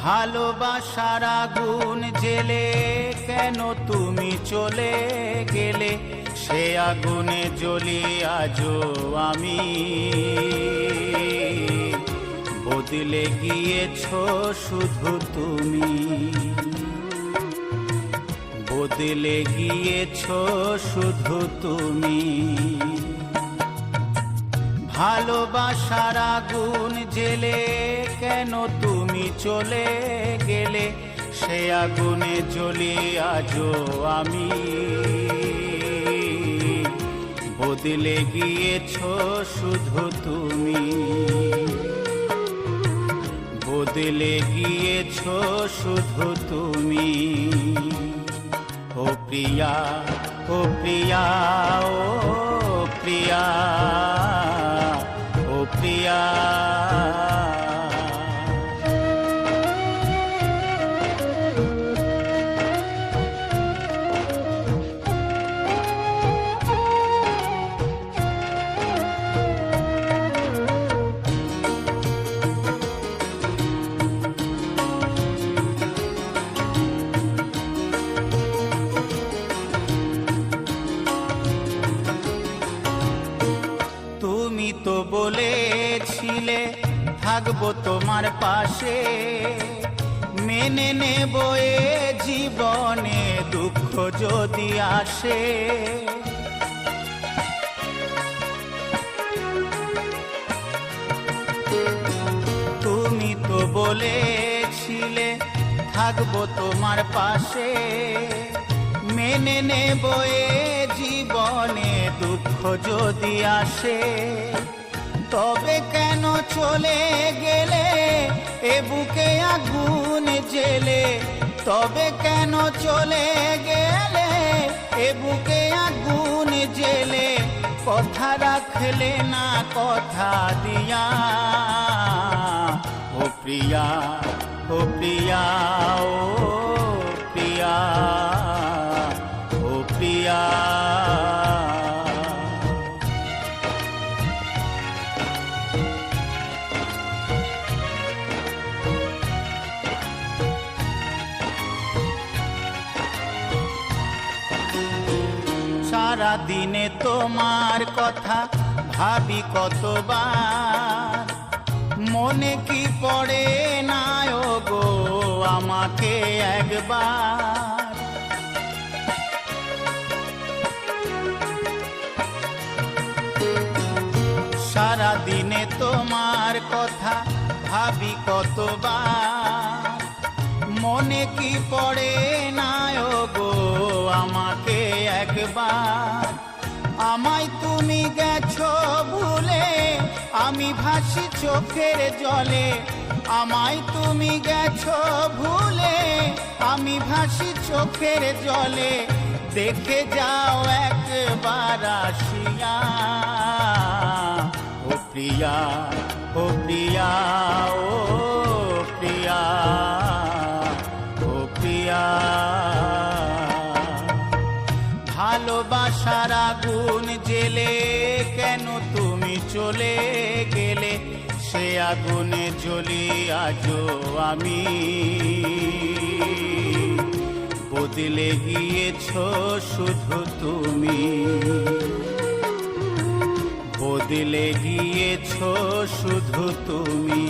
ভালোবাসার আগুন জেলে কেন তুমি চলে গেলে, সে আগুনে জ্বলি আজও আমি। বদলে গিয়েছো শুধু তুমি, বদলে গিয়েছো শুধু তুমি। ভালোবাসার আগুন জেলে কেন তুমি চলে গেলে, সে আগুনে জ্বলি আজও আমি। বদলে গিয়েছো শুধু তুমি, বদলে গিয়েছো শুধু তুমি। ও প্রিয়া, ও প্রিয়া, ও প্রিয়া, ও প্রিয়া। তুমি তো বলেছিলে থাকবো তোমার পাশে, মেনে নেব এ জীবনে দুঃখ যদি আসে। তুমি তো বলেছিলে থাকবো তোমার পাশে, মেনে নেব এ জীবনে দুঃখ যদি আসে। তবে কেন চলে গেলে এ বুকে আগুন জেলে, তবে কেন চলে গেলে এ বুকে আগুন জেলে। কথা রাখলে না কথা দিয়া, ও প্রিয়া, ও প্রিয়া, ও প্রিয়া, ও প্রিয়া। সারা দিনে তোমার কথা ভাবি কতবার, মনে কি পড়ে না গো আমাকে একবার। সারা দিনে তোমার কথা ভাবি কতবার, মনে কি পড়ে না গো আমাকে একবার। আমায় তুমি গেছো ভুলে, আমি ভাসি চোখের জলে। আমায় তুমি গেছো ভুলে, আমি ভাসি চোখের জলে। দেখে যাও একবার আসিয়া, ও প্রিয়া, ও প্রিয়া, ও প্রিয়া, ও প্রিয়া। ভালোবাসার আগুন জেলে কেন তুমি চলে গেলে, সে আগুনে জ্বলি আজও আমি। বদলে গিয়েছো শুধু তুমি, বদলে গিয়েছো শুধু তুমি।